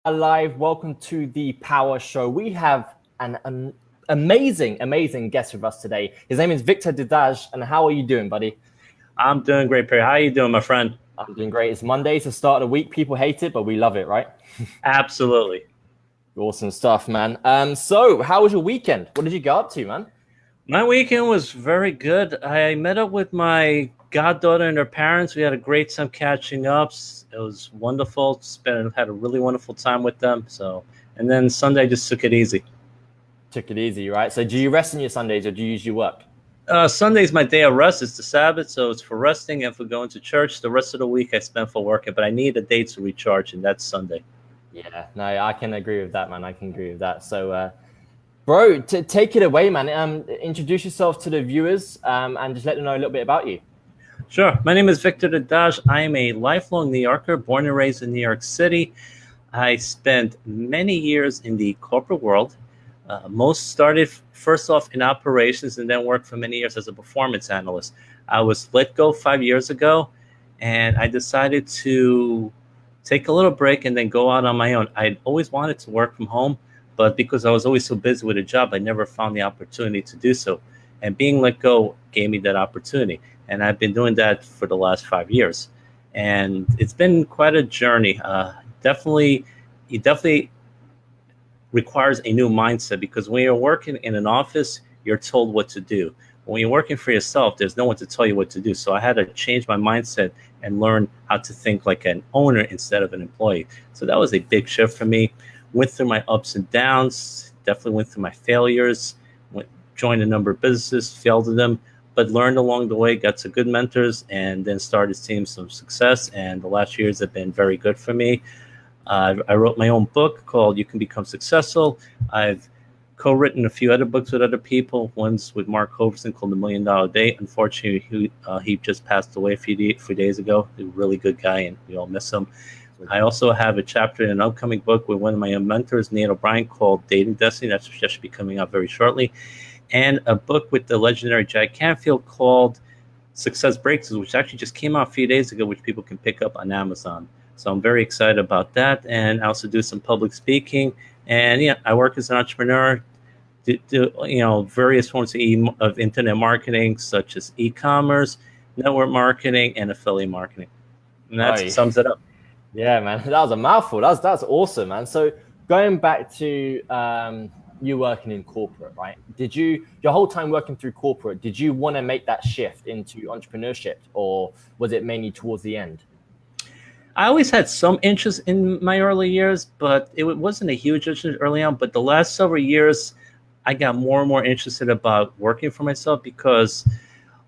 Alive. Welcome to the Power Show. We have an amazing guest with us today. His name is Victor Dedaj. And how are you doing, buddy? I'm doing great, Perry. How are you doing, my friend? I'm doing great. It's Monday, it's the start of the week. People hate it, but we love it, right? Absolutely. Awesome stuff, man. So how was your weekend? What did you get up to, man? My weekend was very good. I met up with my goddaughter and her parents. We had a great time catching up. It was wonderful. Had a really wonderful time with them. And then Sunday I just took it easy. Took it easy, right? So do you rest on your Sundays or do you usually work? Sunday's my day of rest. It's the Sabbath, so it's for resting and for going to church. The rest of the week I spend for working, but I need a day to recharge, and that's Sunday. Yeah, no, I can agree with that, man. I can agree with that. So, bro, take it away, man. Introduce yourself to the viewers and just let them know a little bit about you. Sure. My name is Victor Dedaj. I am a lifelong New Yorker, born and raised in New York City. I spent many years in the corporate world. Most started first off in operations and then worked for many years as a performance analyst. I was let go 5 years ago, and I decided to take a little break and then go out on my own. I always wanted to work from home, but because I was always so busy with a job, I never found the opportunity to do so. And being let go gave me that opportunity. And I've been doing that for the last 5 years. And it's been quite a journey. It definitely requires a new mindset, because when you're working in an office, you're told what to do. When you're working for yourself, there's no one to tell you what to do. So I had to change my mindset and learn how to think like an owner instead of an employee. So that was a big shift for me. Went through my ups and downs, definitely went through my failures, joined a number of businesses, failed at them, but learned along the way, got some good mentors, and then started seeing some success. And the last years have been very good for me. I wrote my own book called You Can Become Successful. I've co-written a few other books with other people. One's with Mark Hoverson called The $1,000,000 Day. Unfortunately, he just passed away a few days ago. He's a really good guy, and we all miss him. I also have a chapter in an upcoming book with one of my mentors, Nate O'Brien, called Dating Destiny. That's just should be coming out very shortly. And a book with the legendary Jack Canfield called Success Breakthroughs, which actually just came out a few days ago, which people can pick up on Amazon. So I'm very excited about that. And I also do some public speaking. And yeah, I work as an entrepreneur, do various forms of internet marketing, such as e-commerce, network marketing, and affiliate marketing. And that sums it up. Yeah, man, that was a mouthful. That's awesome, man. So going back to you working in corporate, right? Did you, your whole time working through corporate, did you want to make that shift into entrepreneurship, or was it mainly towards the end? I always had some interest in my early years, but it wasn't a huge interest early on. But the last several years, I got more and more interested about working for myself, because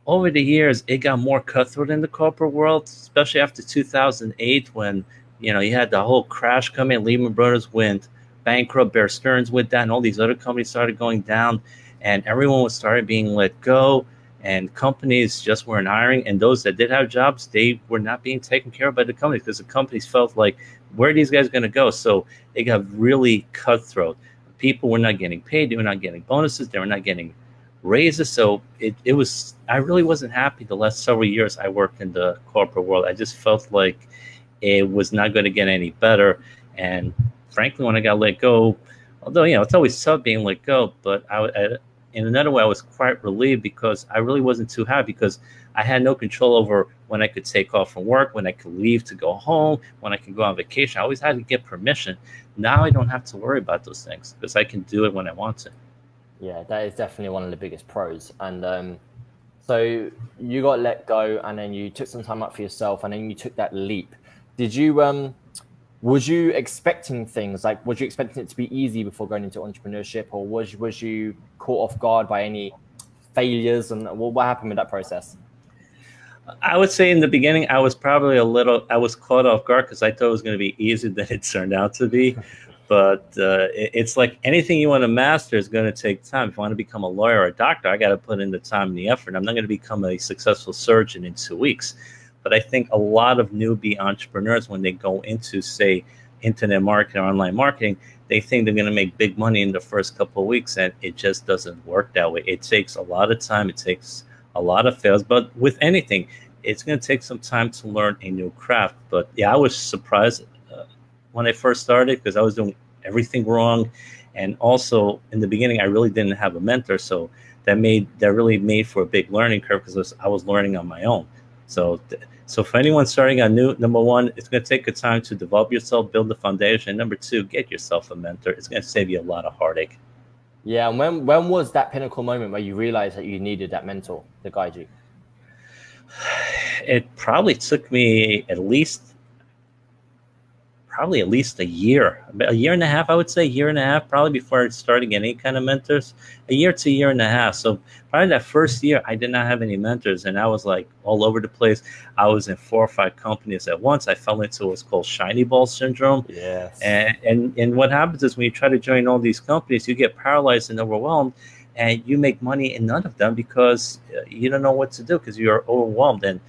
over the years, it got more cutthroat in the corporate world, especially after 2008, when you had the whole crash coming. Lehman Brothers went bankrupt, Bear Stearns went down, and all these other companies started going down, and everyone was started being let go, and companies just weren't hiring. And those that did have jobs, they were not being taken care of by the companies, because the companies felt like, where are these guys going to go? So it got really cutthroat. People were not getting paid. They were not getting bonuses. They were not getting raises. So I really wasn't happy the last several years I worked in the corporate world. I just felt like it was not going to get any better. And frankly, when I got let go, although, it's always tough being let go, but in another way, I was quite relieved, because I really wasn't too happy, because I had no control over when I could take off from work, when I could leave to go home, when I could go on vacation. I always had to get permission. Now I don't have to worry about those things, because I can do it when I want to. Yeah, that is definitely one of the biggest pros. And so you got let go, and then you took some time out for yourself, and then you took that leap. Did you was you expecting things like, was you expecting it to be easy before going into entrepreneurship, or was you caught off guard by any failures, and what happened with that process? I would say in the beginning, I was caught off guard, because I thought it was going to be easier than it turned out to be. But it's like anything you want to master is going to take time. If I want to become a lawyer or a doctor, I got to put in the time and the effort. I'm not going to become a successful surgeon in 2 weeks. But I think a lot of newbie entrepreneurs, when they go into, say, internet marketing or online marketing, they think they're going to make big money in the first couple of weeks, and it just doesn't work that way. It takes a lot of time. It takes a lot of fails. But with anything, it's going to take some time to learn a new craft. But yeah, I was surprised when I first started because I was doing everything wrong, and also in the beginning I really didn't have a mentor, so that really made for a big learning curve because I was learning on my own. So so for anyone starting out new, number one, it's going to take a time to develop yourself, build the foundation. And number two, get yourself a mentor. It's going to save you a lot of heartache. Yeah, and when was that pinnacle moment where you realized that you needed that mentor to guide you? It probably at least a year and a half, I would say, year and a half, probably before I started getting any kind of mentors, a year to a year and a half. So probably that first year, I did not have any mentors, and I was like all over the place. I was in 4 or 5 companies at once. I fell into what's called shiny ball syndrome. Yes. And what happens is when you try to join all these companies, you get paralyzed and overwhelmed, and you make money in none of them because you don't know what to do because you're overwhelmed. And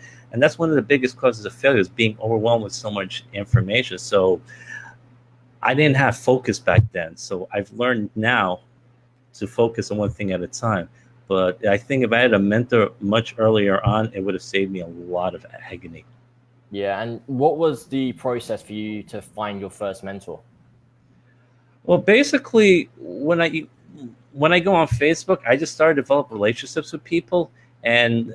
that's one of the biggest causes of failure is being overwhelmed with so much information. So I didn't have focus back then. So I've learned now to focus on one thing at a time. But I think if I had a mentor much earlier on, it would have saved me a lot of agony. Yeah, and what was the process for you to find your first mentor? Well, basically, when I go on Facebook, I just started to develop relationships with people, and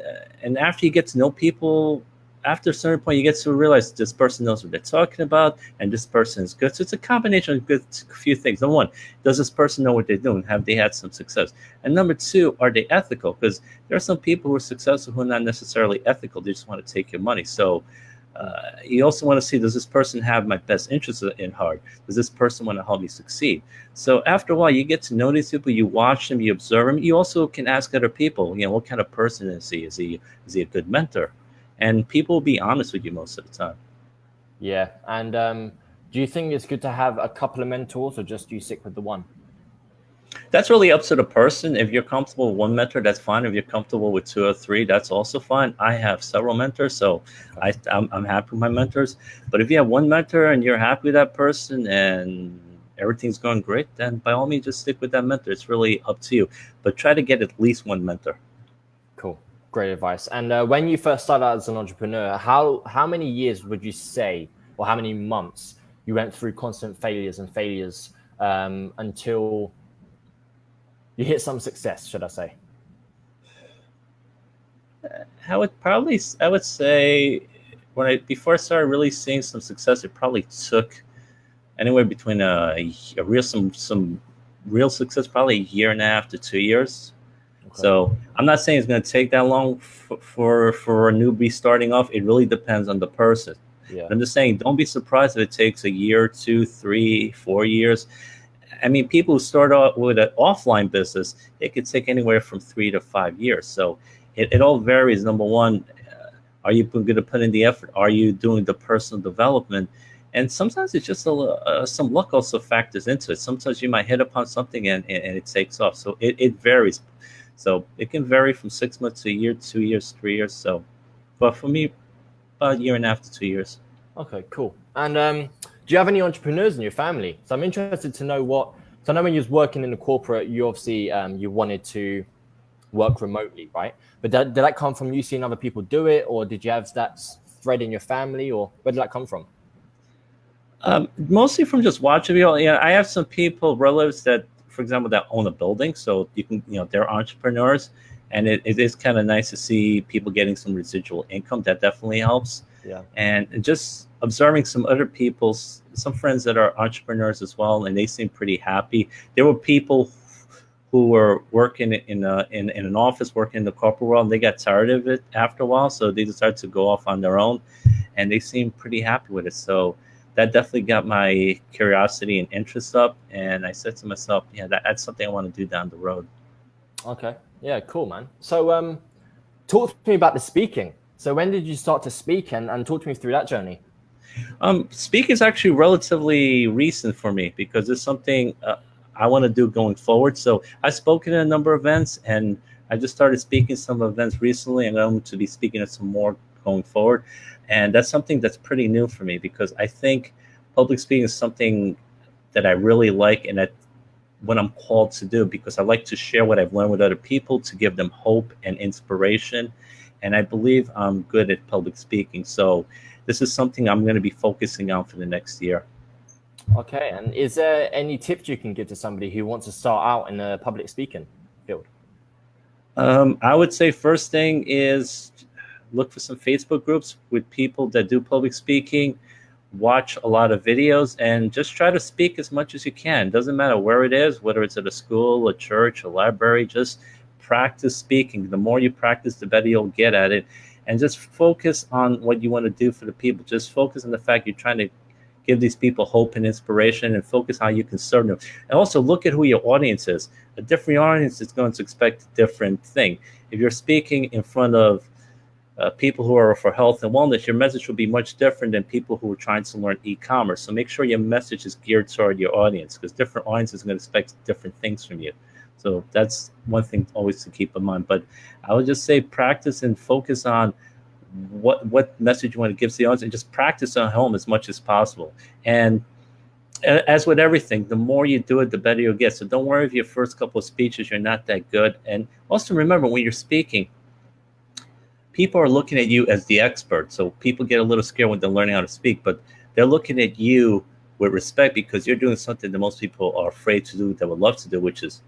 after you get to know people, after a certain point, you get to realize this person knows what they're talking about, and this person is good. So it's a combination of good few things. Number one, does this person know what they're doing? Have they had some success? And number two, are they ethical? Because there are some people who are successful who are not necessarily ethical. They just want to take your money. So you also want to see, does this person have my best interests in heart? Does this person want to help me succeed? So after a while, you get to know these people, you watch them, you observe them. You also can ask other people, what kind of person is he? Is he a good mentor? And people will be honest with you most of the time. Yeah, and do you think it's good to have a couple of mentors, or just do you stick with the one? That's really up to the person. If you're comfortable with one mentor, that's fine. If you're comfortable with 2 or 3, that's also fine. I have several mentors, so I'm happy with my mentors. But if you have one mentor and you're happy with that person and everything's going great, then by all means, just stick with that mentor. It's really up to you. But try to get at least one mentor. Cool. Great advice. And when you first started out as an entrepreneur, how many years would you say, or how many months you went through constant failures until you hit some success, should I say? I would say before I started really seeing some success, it probably took anywhere between some real success, probably a year and a half to 2 years. Okay. So I'm not saying it's going to take that long for a newbie starting off. It really depends on the person. Yeah. I'm just saying, don't be surprised if it takes a year, 2, 3, 4 years. I mean, people who start out with an offline business, it could take anywhere from 3 to 5 years. So it all varies. Number one, are you going to put in the effort? Are you doing the personal development? And sometimes it's just some luck also factors into it. Sometimes you might hit upon something and it takes off. So it varies. So it can vary from 6 months to a year, 2 years, 3 years. So, but for me, about a year and a half to 2 years. Okay, cool. And do you have any entrepreneurs in your family? So I'm interested to know so I know when you was working in the corporate, you obviously you wanted to work remotely, right? But did that come from you seeing other people do it, or did you have that thread in your family, or where did that come from? Mostly from just watching people. I have some relatives that, for example, that own a building, so you can, they're entrepreneurs, and it is kind of nice to see people getting some residual income. That definitely helps. Yeah. And just observing some friends that are entrepreneurs as well, and they seem pretty happy. There were people who were working in an office, working in the corporate world, and they got tired of it after a while, so they decided to go off on their own, and they seem pretty happy with it. So that definitely got my curiosity and interest up, and I said to myself, yeah, that's something I want to do down the road. Okay. Yeah, cool, man. So talk to me about the speaking. So when did you start to speak, and talk to me through that journey? Speaking is actually relatively recent for me because it's something I want to do going forward. So I've spoken at a number of events, and I just started speaking some events recently, and I'm going to be speaking at some more going forward. And that's something that's pretty new for me because I think public speaking is something that I really like, and that what I'm called to do, because I like to share what I've learned with other people to give them hope and inspiration. And I believe I'm good at public speaking. So this is something I'm going to be focusing on for the next year. Okay, and is there any tips you can give to somebody who wants to start out in the public speaking field? I would say first thing is look for some Facebook groups with people that do public speaking, watch a lot of videos, and just try to speak as much as you can. Doesn't matter where it is, whether it's at a school, a church, a library, just practice speaking. The more you practice, the better you'll get at it. And just focus on what you want to do for the people. Just focus on the fact you're trying to give these people hope and inspiration, and focus how you can serve them. And also look at who your audience is. A different audience is going to expect a different thing. If you're speaking in front of people who are for health and wellness, your message will be much different than people who are trying to learn e-commerce. So make sure your message is geared toward your audience, because different audiences are going to expect different things from you. So that's one thing always to keep in mind. But I would just say practice and focus on what message you want to give to the audience, and just practice at home as much as possible. And as with everything, the more you do it, the better you'll get. So don't worry if your first couple of speeches you're not that good. And also remember, when you're speaking, people are looking at you as the expert. So people get a little scared when they're learning how to speak, but they're looking at you with respect, because you're doing something that most people are afraid to do, that would love to do, which is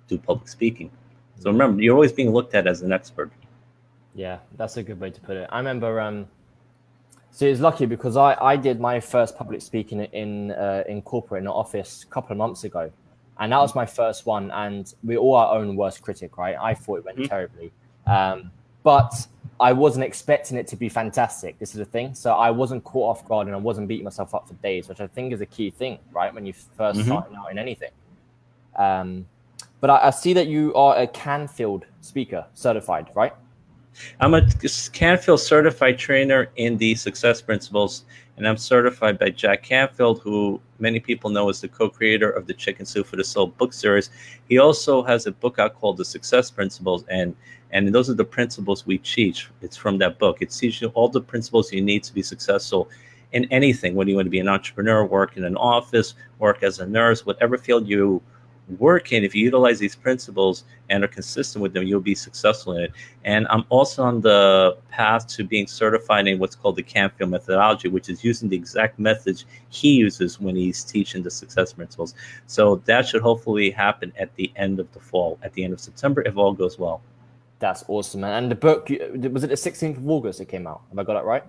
do public speaking. So remember, you're always being looked at as an expert. Yeah, that's a good way to put it. I remember, so it's lucky because I did my first public speaking in corporate, in the office, a couple of months ago. And that was my first one. And we're all our own worst critic, right? I thought it went terribly. But I wasn't expecting it to be fantastic. This is the thing. So I wasn't caught off guard, and I wasn't beating myself up for days, which I think is a key thing, right? When you first starting out in anything. But I see that you are a Canfield speaker certified, right? I'm a Canfield certified trainer in the Success Principles, and I'm certified by Jack Canfield, who many people know is the co-creator of the Chicken Soup for the Soul book series. He also has a book out called The Success Principles, and those are the principles we teach. It's from that book. It teaches you all the principles you need to be successful in anything, whether you want to be an entrepreneur, work in an office, work as a nurse, whatever field you work in. If you utilize these principles and are consistent with them, you'll be successful in it. And I'm also on the path to being certified in what's called the Canfield methodology, which is using the exact methods he uses when he's teaching the Success Principles. So that should hopefully happen at the end of the fall, at the end of September, if all goes well. That's awesome, man. And the book, was it the 16th of August it came out? Have I got that right?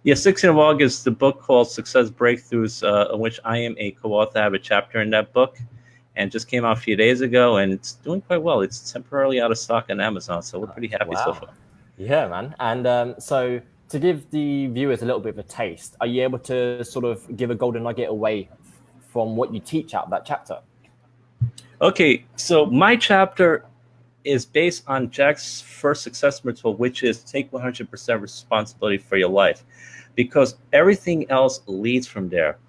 Yeah, 16th of August, the book called Success Breakthroughs, in which I am a co-author. I have a chapter in that book, and just came out a few days ago, and it's doing quite well. It's temporarily out of stock on Amazon, so we're pretty happy so far. Yeah, man. And so to give the viewers a little bit of a taste, are you able to sort of give a golden nugget away from what you teach out of that chapter? Okay, so my chapter is based on Jack's first success principle, which is take 100% responsibility for your life, because everything else leads from there.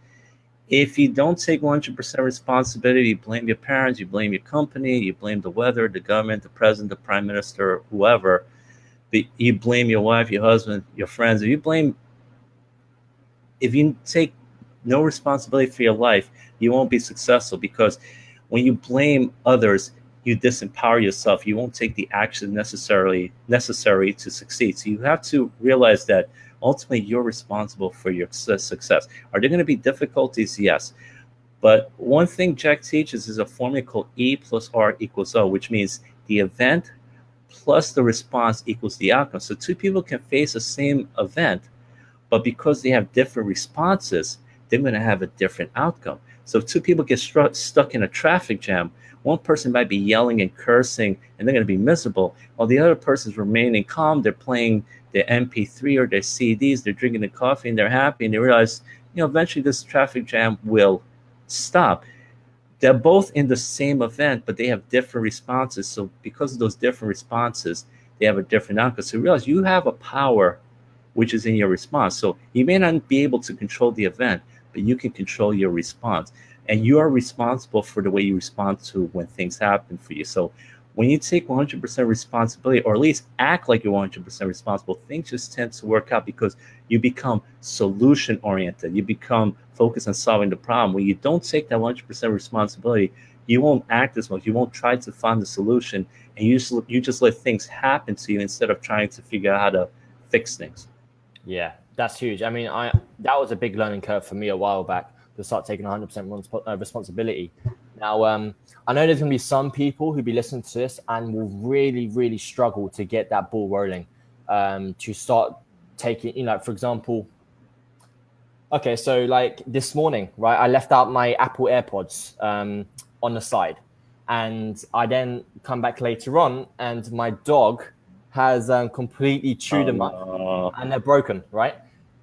If you don't take 100% responsibility, you blame your parents, you blame your company, you blame the weather, the government, the president, the prime minister, whoever. You blame your wife, your husband, your friends. If you take no responsibility for your life, you won't be successful, because when you blame others, you disempower yourself. You won't take the action necessary to succeed. So you have to realize that ultimately you're responsible for your success. Are there going to be difficulties? Yes. But one thing Jack teaches is a formula called E plus R equals O, which means the event plus the response equals the outcome. So two people can face the same event, but because they have different responses, they're going to have a different outcome. So if two people get stuck in a traffic jam, one person might be yelling and cursing, and they're going to be miserable, while the other person's remaining calm. They're playing their MP3 or their CDs, they're drinking the coffee, and they're happy, and they realize, eventually this traffic jam will stop. They're both in the same event, but they have different responses. So because of those different responses, they have a different outcome. So you realize you have a power which is in your response. So you may not be able to control the event, but you can control your response. And you are responsible for the way you respond to when things happen for you. So when you take 100% responsibility, or at least act like you're 100% responsible, things just tend to work out, because you become solution oriented. You become focused on solving the problem. When you don't take that 100% responsibility, you won't act as much. You won't try to find the solution, and you just let things happen to you instead of trying to figure out how to fix things. Yeah, that's huge. I mean, that was a big learning curve for me a while back. to start taking 100% responsibility. Now, I know there's going to be some people who be listening to this and will really, really struggle to get that ball rolling, to start taking, for example, okay, so like this morning, right, I left out my Apple AirPods on the side, and I then come back later on, and my dog has completely chewed them up, and they're broken, right?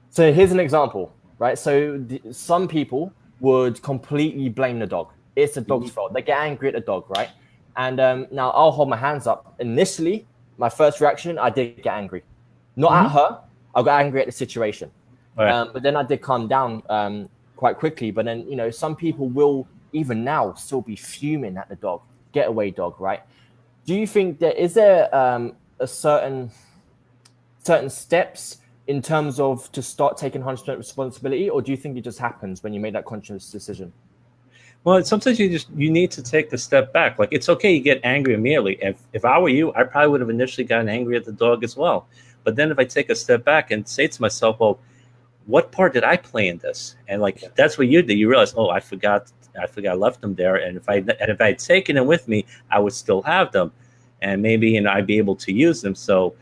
So here's an example, right? So some people would completely blame the dog. It's the dog's fault. They get angry at the dog, right? And now I'll hold my hands up. Initially, my first reaction, I did get angry. Not at her. I got angry at the situation. Right. But then I did calm down quite quickly. But then, some people will even now still be fuming at the dog. Getaway dog, right? Do you think is there a certain steps in terms of to start taking 100% responsibility, or do you think it just happens when you make that conscious decision? Well, sometimes you need to take a step back. Like, it's okay, you get angry immediately. If I were you, I probably would have initially gotten angry at the dog as well. But then if I take a step back and say to myself, well, what part did I play in this? And that's what you did. You realize, oh, I forgot I left them there. And if I had taken them with me, I would still have them, and maybe I'd be able to use them. So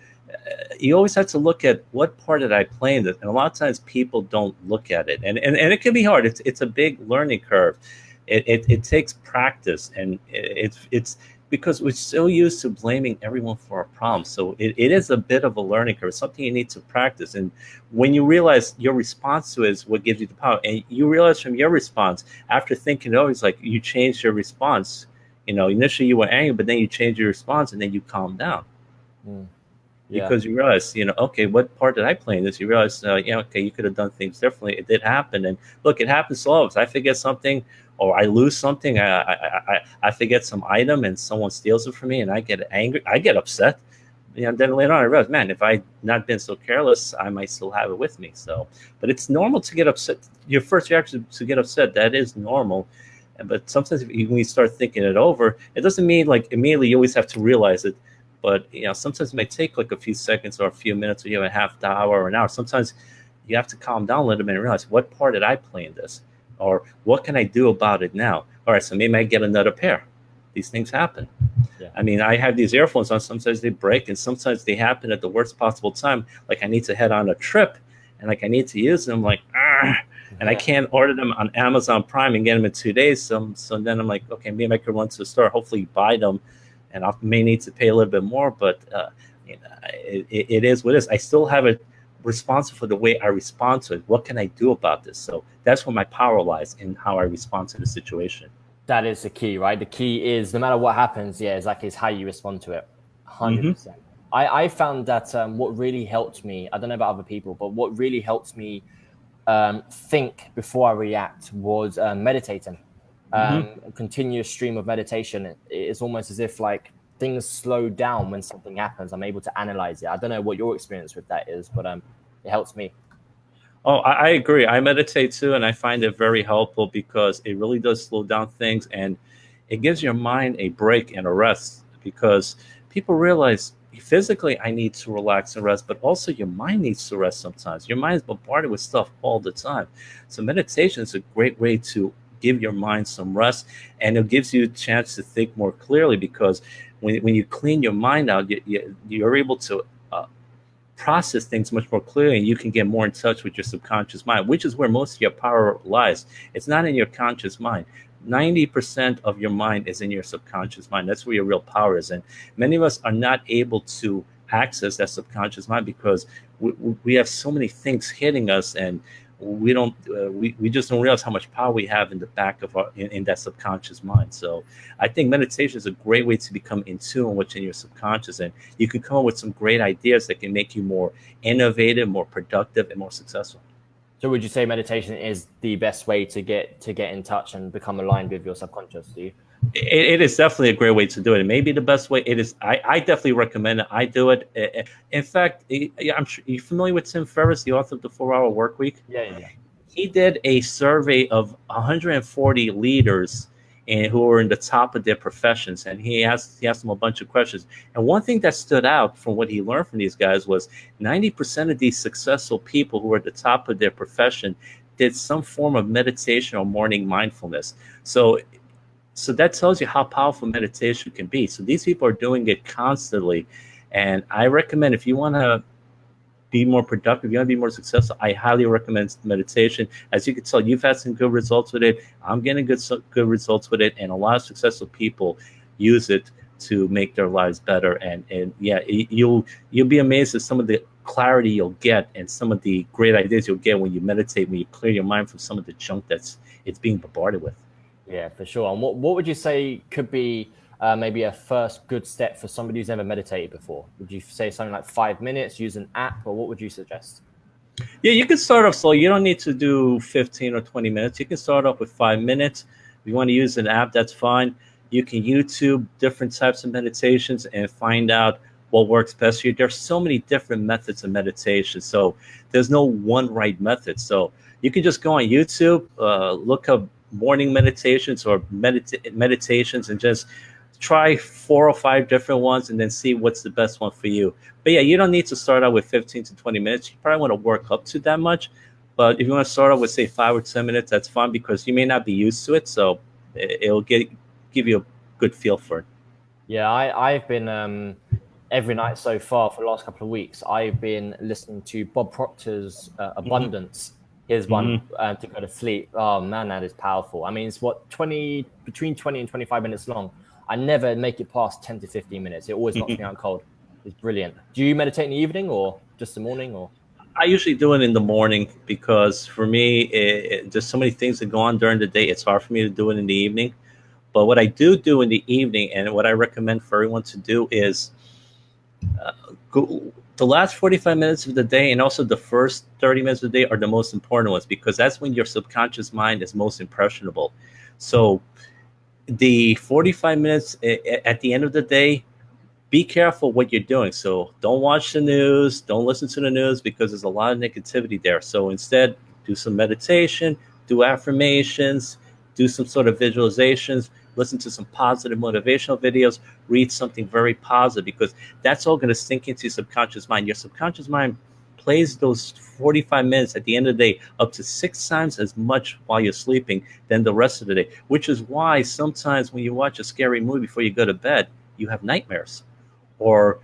you always have to look at what part did I play in this. And a lot of times people don't look at it, and it can be hard. It's a big learning curve. It takes practice, and it's because we're so used to blaming everyone for our problems. So it is a bit of a learning curve, something you need to practice. And when you realize your response to it is what gives you the power, and you realize from your response, after thinking over, it's like you changed your response. Initially you were angry, but then you changed your response, and then you calm down. Yeah. Because you realize, okay, what part did I play in this? You realize, okay, you could have done things differently. It did happen. And look, it happens to all of us. I forget something, or I lose something. I forget some item, and someone steals it from me, and I get angry. I get upset. Then later on I realize, man, if I not been so careless, I might still have it with me. So, but it's normal to get upset. Your first reaction to get upset, that is normal. But sometimes when you start thinking it over, it doesn't mean like immediately you always have to realize it. But sometimes it may take like a few seconds or a few minutes, or a half hour or an hour. Sometimes you have to calm down a little bit and realize, what part did I play in this, or what can I do about it now? All right, so maybe I get another pair. These things happen. Yeah. I mean, I have these earphones on. Sometimes they break, and sometimes they happen at the worst possible time. Like I need to head on a trip, and I need to use them. And I can't order them on Amazon Prime and get them in 2 days. So then I'm like, okay, maybe I could run to the store, hopefully buy them. And I may need to pay a little bit more, but it is what it is. I still have it responsible for the way I respond to it. What can I do about this? So that's where my power lies, in how I respond to the situation. That is the key, right? The key is, no matter what happens, it's how you respond to it. 100%. I found that what really helped me, I don't know about other people, but what really helped me think before I react was meditating. A continuous stream of meditation. It's almost as if like things slow down when something happens. I'm able to analyze it. I don't know what your experience with that is, but it helps me. Oh, I agree. I meditate too, and I find it very helpful because it really does slow down things, and it gives your mind a break and a rest. Because people realize physically I need to relax and rest, but also your mind needs to rest sometimes. Your mind is bombarded with stuff all the time. So meditation is a great way to give your mind some rest, and it gives you a chance to think more clearly, because when you clean your mind out, you're able to process things much more clearly, and you can get more in touch with your subconscious mind, which is where most of your power lies. It's not in your conscious mind. 90% of your mind is in your subconscious mind. That's where your real power is. And many of us are not able to access that subconscious mind because we have so many things hitting us, and we just don't realize how much power we have in the back of in that subconscious mind. So I think meditation is a great way to become in tune with what's in your subconscious, and you can come up with some great ideas that can make you more innovative, more productive, and more successful. So would you say meditation is the best way to get in touch and become aligned with your subconscious? Do you? It is definitely a great way to do it. It may be the best way. It is. I definitely recommend it. I do it. In fact, I'm sure you're familiar with Tim Ferriss, the author of the 4-Hour Workweek. Yeah. He did a survey of 140 leaders who were in the top of their professions, and he asked them a bunch of questions. And one thing that stood out from what he learned from these guys was 90% of these successful people who were at the top of their profession did some form of meditation or morning mindfulness. So that tells you how powerful meditation can be. So these people are doing it constantly. And I recommend, if you want to be more productive, you want to be more successful, I highly recommend meditation. As you can tell, you've had some good results with it. I'm getting good results with it. And a lot of successful people use it to make their lives better. And yeah, you'll be amazed at some of the clarity you'll get and some of the great ideas you'll get when you meditate, when you clear your mind from some of the junk it's being bombarded with. Yeah, for sure. And what would you say could be maybe a first good step for somebody who's never meditated before? Would you say something like 5 minutes, use an app, or what would you suggest? Yeah, you can start off slow. You don't need to do 15 or 20 minutes. You can start off with 5 minutes. If you want to use an app, that's fine. You can YouTube different types of meditations and find out what works best for you. There's so many different methods of meditation, so there's no one right method. So you can just go on YouTube, look up morning meditations or meditations, and just try 4 or 5 different ones and then see what's the best one for you. But yeah, you don't need to start out with 15 to 20 minutes. You probably want to work up to that much. But if you want to start out with, say, 5 or 10 minutes, that's fine, because you may not be used to it. So it'll give you a good feel for it. Yeah, I've been every night so far for the last couple of weeks, I've been listening to Bob Proctor's Abundance. Here's one to go to sleep. Oh man, that is powerful. I mean, it's between 20 and 25 minutes long. I never make it past 10 to 15 minutes. It always knocks me out cold. It's brilliant. Do you meditate in the evening or just the morning? Or I usually do it in the morning, because for me, there's so many things that go on during the day. It's hard for me to do it in the evening. But what I do in the evening, and what I recommend for everyone to do, is the last 45 minutes of the day and also the first 30 minutes of the day are the most important ones, because that's when your subconscious mind is most impressionable. So the 45 minutes at the end of the day, be careful what you're doing. So don't watch the news, don't listen to the news, because there's a lot of negativity there. So instead, do some meditation, do affirmations, do some sort of visualizations, listen to some positive motivational videos, read something very positive, because that's all going to sink into your subconscious mind. Your subconscious mind plays those 45 minutes at the end of the day up to 6 times as much while you're sleeping than the rest of the day, which is why sometimes when you watch a scary movie before you go to bed, you have nightmares. Or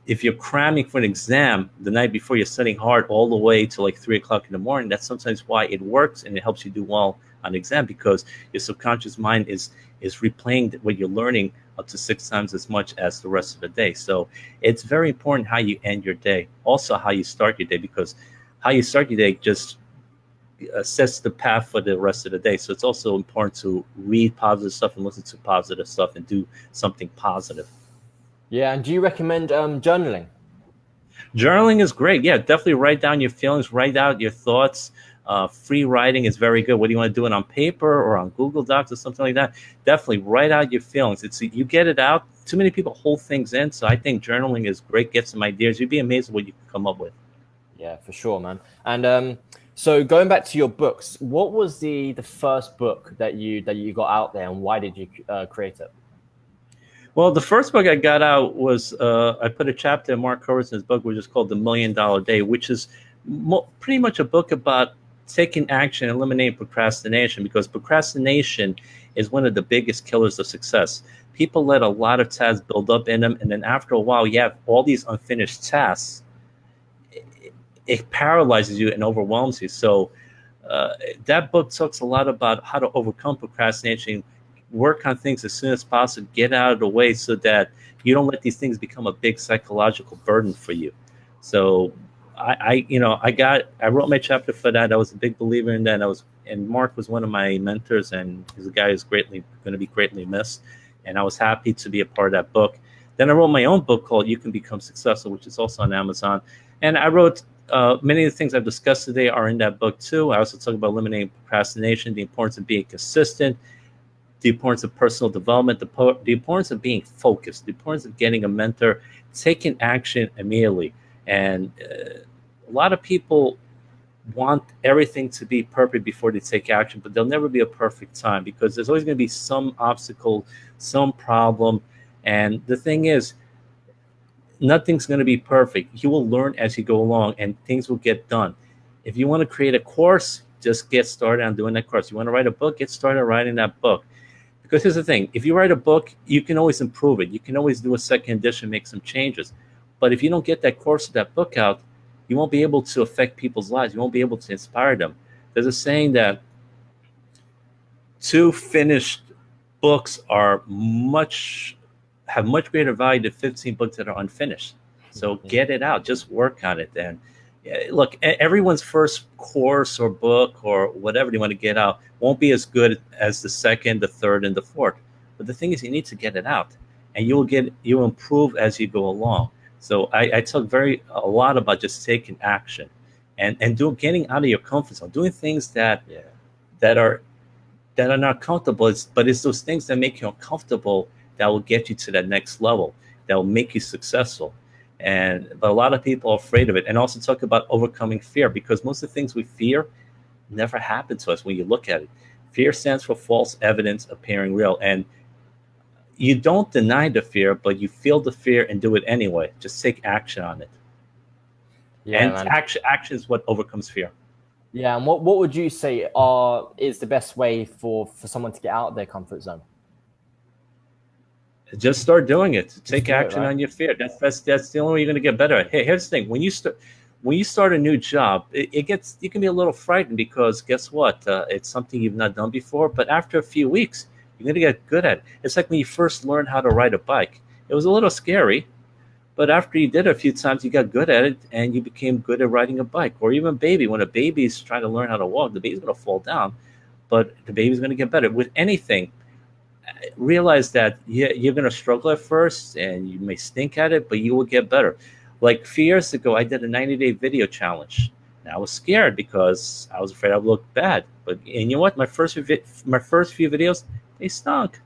if you're cramming for an exam the night before, you're studying hard all the way to like 3 o'clock in the morning, that's sometimes why it works and it helps you do well on the exam, because your subconscious mind is replaying what you're learning up to 6 times as much as the rest of the day. So it's very important how you end your day, also how you start your day, because how you start your day just sets the path for the rest of the day. So it's also important to read positive stuff and listen to positive stuff and do something positive. Yeah, and do you recommend journaling? Journaling is great. Yeah, definitely write down your feelings, write out your thoughts. Free writing is very good. Whether you want to do it on paper or on Google Docs or something like that, definitely write out your feelings. You get it out. Too many people hold things in, so I think journaling is great. Get some ideas. You'd be amazed at what you can come up with. Yeah, for sure, man. And so going back to your books, what was the first book that you got out there, and why did you create it? Well, the first book I got out was I put a chapter in Mark Corrison's book, which is called The $1 Million Day, which is pretty much a book about taking action, eliminating procrastination, because procrastination is one of the biggest killers of success. People let a lot of tasks build up in them, and then after a while, you have all these unfinished tasks. It paralyzes you and overwhelms you. So that book talks a lot about how to overcome procrastination, work on things as soon as possible, get out of the way so that you don't let these things become a big psychological burden for you. So I wrote my chapter for that. I was a big believer in that. And Mark was one of my mentors, and he's a guy who's going to be greatly missed. And I was happy to be a part of that book. Then I wrote my own book called You Can Become Successful, which is also on Amazon. And I wrote many of the things I've discussed today are in that book too. I also talk about eliminating procrastination, the importance of being consistent, the importance of personal development, the importance of being focused, the importance of getting a mentor, taking action immediately. And a lot of people want everything to be perfect before they take action, but there'll never be a perfect time, because there's always going to be some obstacle, some problem. And the thing is, nothing's going to be perfect. You will learn as you go along, and things will get done. If you want to create a course, just get started on doing that course. You want to write a book, get started writing that book. Because here's the thing, if you write a book, you can always improve it. You can always do a second edition, make some changes. But if you don't get that course or that book out, you won't be able to affect people's lives. You won't be able to inspire them. There's a saying that 2 finished books have much greater value than 15 books that are unfinished. So get it out, just work on it. And look, everyone's first course or book or whatever you want to get out won't be as good as the second, the third, and the fourth. But the thing is, you need to get it out, and you'll improve as you go along. So I talk a lot about just taking action and getting out of your comfort zone, doing things that are not comfortable. But it's those things that make you uncomfortable that will get you to that next level, that will make you successful. But a lot of people are afraid of it. And also talk about overcoming fear, because most of the things we fear never happen to us when you look at it. Fear stands for false evidence appearing real. And you don't deny the fear, but you feel the fear and do it anyway. Just take action on it. And action is what overcomes fear. Yeah, and what would you say is the best way for someone to get out of their comfort zone? Just start doing it. Take action on your fear. That's the only way you're going to get better at. Hey, here's the thing: when you start a new job, you can be a little frightened, because guess what? It's something you've not done before. But after a few weeks, you're going to get good at it. It's like when you first learned how to ride a bike. It was a little scary, but after you did it a few times, you got good at it, and you became good at riding a bike. Or even a baby. When a baby's trying to learn how to walk, the baby's going to fall down, but the baby's going to get better. With anything, realize that you're going to struggle at first, and you may stink at it, but you will get better. Like a few years ago, I did a 90-day video challenge. And I was scared because I was afraid I would look bad. And you know what? My first few videos, they stunk.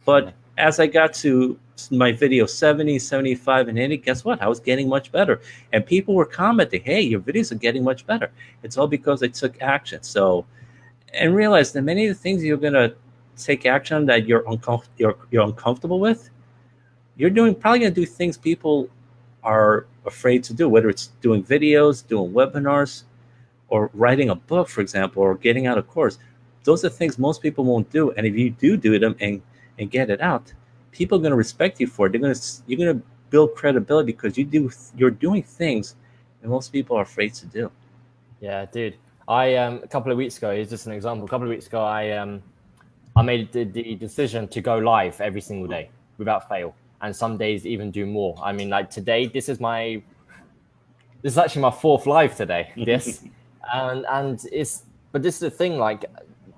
But as I got to my video 70, 75, and 80, guess what? I was getting much better. And people were commenting, hey, your videos are getting much better. It's all because I took action. So, and realize that many of the things you're going to take action that you're uncomfortable with, you're probably going to do things people are afraid to do, whether it's doing videos, doing webinars, or writing a book, for example, or getting out a course. Those are things most people won't do. And if you do them and get it out, people are going to respect you for it. You're going to build credibility because you're doing things that most people are afraid to do. Yeah, dude. A couple of weeks ago, here's just an example. A couple of weeks ago, I made the decision to go live every single day without fail, and some days even do more. I mean, like today, this is actually my 4th live today. This, but this is the thing. Like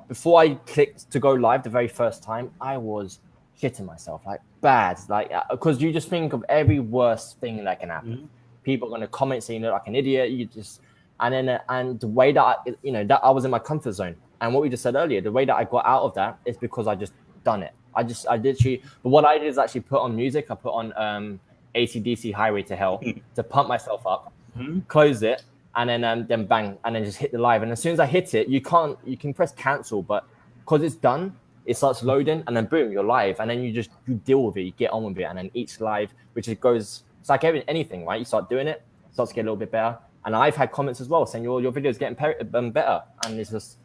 before I clicked to go live the very first time, I was shitting myself like bad, like because you just think of every worst thing that can happen. People are going to comment saying you look like an idiot. And the way that I was in my comfort zone. And what we just said earlier, the way that I got out of that is because I just done it. I literally, but what I did is actually put on music. I put on AC/DC Highway to Hell to pump myself up, close it, and then bang, and then just hit the live. And as soon as I hit it, you can press cancel, but because it's done, it starts loading, and then boom, you're live. And then you deal with it, you get on with it. And then each live, it's like anything, right? You start doing it, starts to get a little bit better. And I've had comments as well saying your video's getting better. And it's just,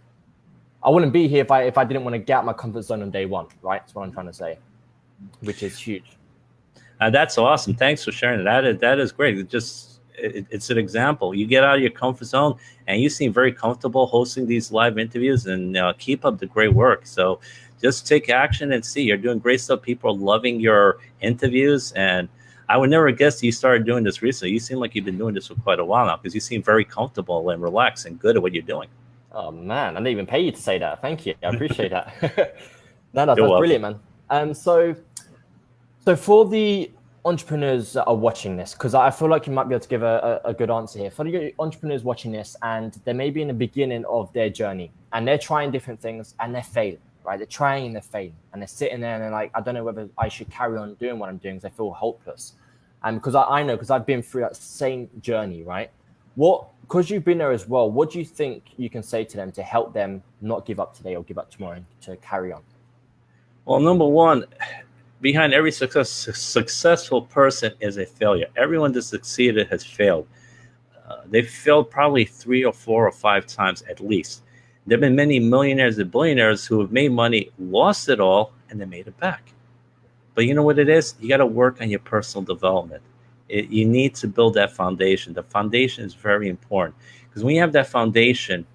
I wouldn't be here if I didn't want to get out my comfort zone on day one, right? That's what I'm trying to say, which is huge. That's awesome. Thanks for sharing that. That is great. It's an example. You get out of your comfort zone, and you seem very comfortable hosting these live interviews, and keep up the great work. So just take action and see. You're doing great stuff. People are loving your interviews, and I would never guess you started doing this recently. You seem like you've been doing this for quite a while now, because you seem very comfortable and relaxed and good at what you're doing. Oh man, I didn't even pay you to say that. Thank you. I appreciate that. That's brilliant, man. So for the entrepreneurs that are watching this, because I feel like you might be able to give a good answer here. For the entrepreneurs watching this, and they may be in the beginning of their journey, and they're trying different things, and they're failing, right? They're trying and they're failing, and they're sitting there and they're like, I don't know whether I should carry on doing what I'm doing because I feel hopeless. And because I know, because I've been through that same journey, right? Because you've been there as well, what do you think you can say to them to help them not give up today or give up tomorrow, to carry on? Well, number one, behind every successful person is a failure. Everyone that succeeded has failed. They've failed probably 3 or 4 or 5 times at least. There have been many millionaires and billionaires who have made money, lost it all, and then made it back. But you know what it is? You got to work on your personal development. You need to build that foundation. The foundation is very important because when you have that foundation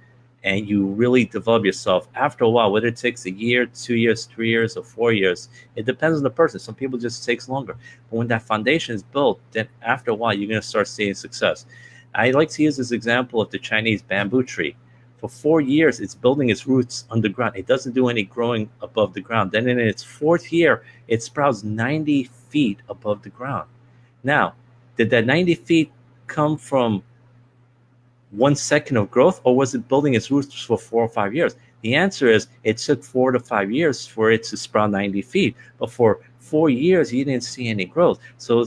and you really develop yourself, after a while, whether it takes a year, 2 years, 3 years, or 4 years, it depends on the person. Some people just takes longer. But when that foundation is built, then after a while, you're going to start seeing success. I like to use this example of the Chinese bamboo tree. For 4 years, it's building its roots underground. It doesn't do any growing above the ground. Then in its fourth year, it sprouts 90 feet above the ground. Now, did that 90 feet come from 1 second of growth, or was it building its roots for 4 or 5 years? The answer is it took 4 to 5 years for it to sprout 90 feet. But for 4 years, you didn't see any growth. So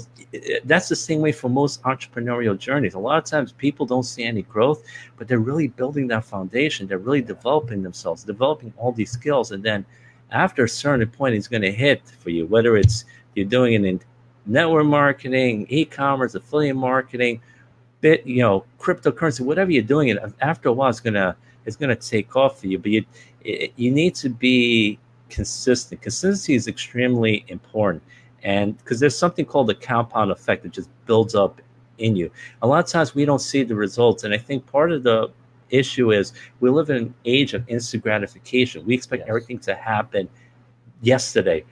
that's the same way for most entrepreneurial journeys. A lot of times people don't see any growth, but they're really building that foundation. They're really developing themselves, developing all these skills. And then after a certain point, it's going to hit for you, whether it's you're doing it in network marketing, e-commerce, affiliate marketing, cryptocurrency, whatever you're doing, it after a while it's gonna take off for you. But you need to be consistent. Consistency is extremely important, and because there's something called the compound effect that just builds up in you. A lot of times we don't see the results, and I think part of the issue is we live in an age of instant gratification. We expect everything to happen yesterday.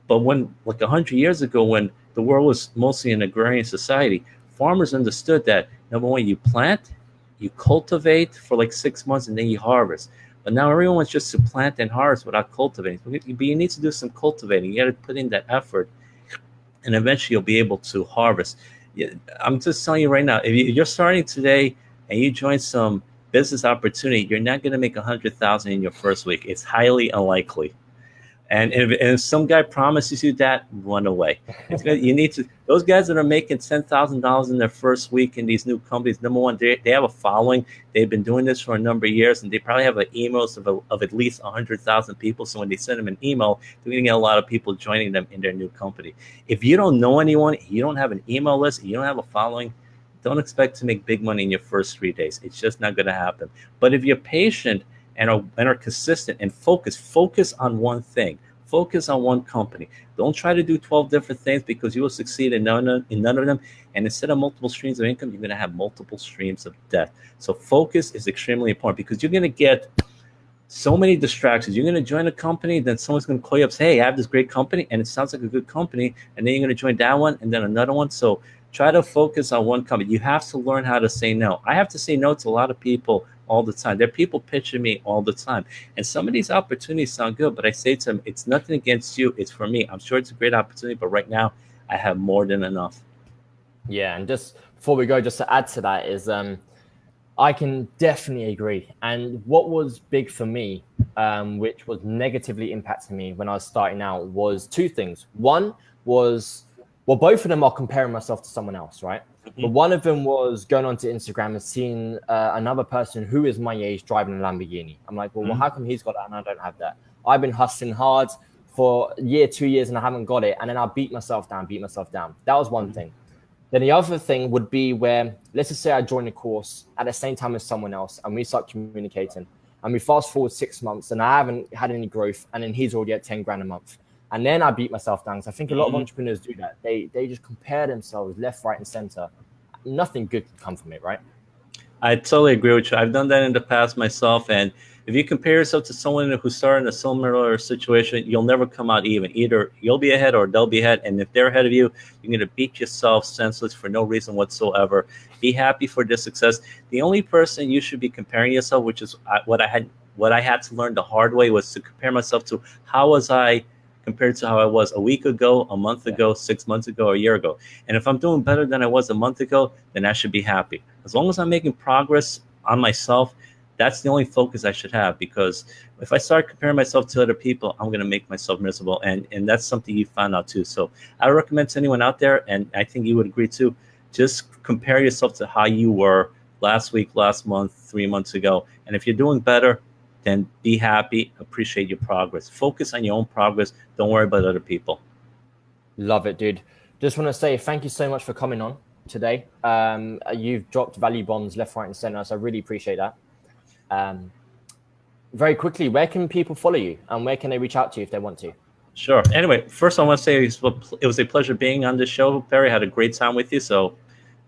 But when, like 100 years ago, when the world was mostly an agrarian society, farmers understood that, number one, you plant, you cultivate for like 6 months, and then you harvest. But now everyone wants just to plant and harvest without cultivating. But you need to do some cultivating. You got to put in that effort, and eventually you'll be able to harvest. I'm just telling you right now, if you're starting today and you join some business opportunity, you're not going to make 100,000 in your first week. It's highly unlikely. And if some guy promises you that, run away. You need to. Those guys that are making $10,000 in their first week in these new companies, number one, they have a following. They've been doing this for a number of years, and they probably have emails of at least 100,000 people. So when they send them an email, they're going to get a lot of people joining them in their new company. If you don't know anyone, you don't have an email list, you don't have a following, don't expect to make big money in your first 3 days. It's just not going to happen. But if you're patient and are consistent and focus on one thing. Focus on one company. Don't try to do 12 different things, because you will succeed in none of them. And instead of multiple streams of income, you're going to have multiple streams of debt. So focus is extremely important, because you're going to get so many distractions. You're going to join a company, then someone's going to call you up, say, hey, I have this great company, and it sounds like a good company. And then you're going to join that one and then another one. So try to focus on one company. You have to learn how to say no. I have to say no to a lot of people all the time. There are people pitching me all the time. And some of these opportunities sound good, but I say to them, it's nothing against you. It's for me. I'm sure it's a great opportunity, but right now I have more than enough. Yeah. And just before we go, just to add to that is, I can definitely agree. And what was big for me, which was negatively impacting me when I was starting out, was two things. One was, well, both of them are comparing myself to someone else, right? Mm-hmm. But one of them was going onto Instagram and seeing another person who is my age driving a Lamborghini. I'm like, well, how come he's got that and I don't have that? I've been hustling hard for a year, 2 years, and I haven't got it. And then I beat myself down. That was one thing. Then the other thing would be where, let's just say I join a course at the same time as someone else, and we start communicating, and we fast forward 6 months, and I haven't had any growth, and then he's already at 10 grand a month. And then I beat myself down. So I think a lot of entrepreneurs do that. They just compare themselves left, right, and center. Nothing good can come from it, right? I totally agree with you. I've done that in the past myself. And if you compare yourself to someone who started in a similar situation, you'll never come out even. Either you'll be ahead or they'll be ahead. And if they're ahead of you, you're going to beat yourself senseless for no reason whatsoever. Be happy for their success. The only person you should be comparing yourself, which is what I had to learn the hard way, was to compare myself to how was I compared to how I was a week ago, a month ago, 6 months ago, a year ago. And if I'm doing better than I was a month ago, then I should be happy. As long as I'm making progress on myself, that's the only focus I should have. Because if I start comparing myself to other people, I'm going to make myself miserable. And that's something you found out too. So I recommend to anyone out there, and I think you would agree too, just compare yourself to how you were last week, last month, 3 months ago. And if you're doing better, then be happy, appreciate your progress. Focus on your own progress. Don't worry about other people. Love it, dude. Just want to say thank you so much for coming on today. You've dropped value bombs left, right, and center, so I really appreciate that. very quickly, where can people follow you and where can they reach out to you if they want to? Sure. Anyway, first I want to say it was a pleasure being on the show, Perry. I had a great time with you.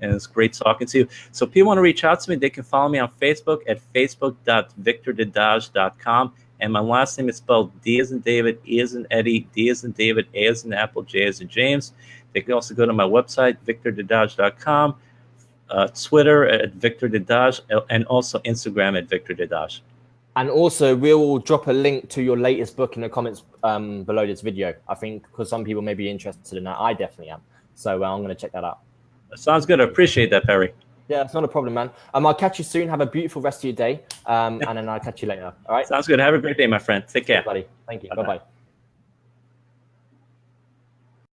And it's great talking to you. So if people want to reach out to me, they can follow me on Facebook at facebook.victordedaj.com. And my last name is spelled D as in David, E as in Eddie, D as in David, A as in Apple, J as in James. They can also go to my website, victordedaj.com, Twitter at victordedaj, and also Instagram at victordedaj. And also, we'll drop a link to your latest book in the comments below this video, I think, because some people may be interested in that. I definitely am. So I'm going to check that out. Sounds good. I appreciate that, Perry. Yeah, it's not a problem, man. I'll catch you soon. Have a beautiful rest of your day. And then I'll catch you later. All right? Sounds good. Have a great day, my friend. Take care. Buddy. Thank you. Bye-bye.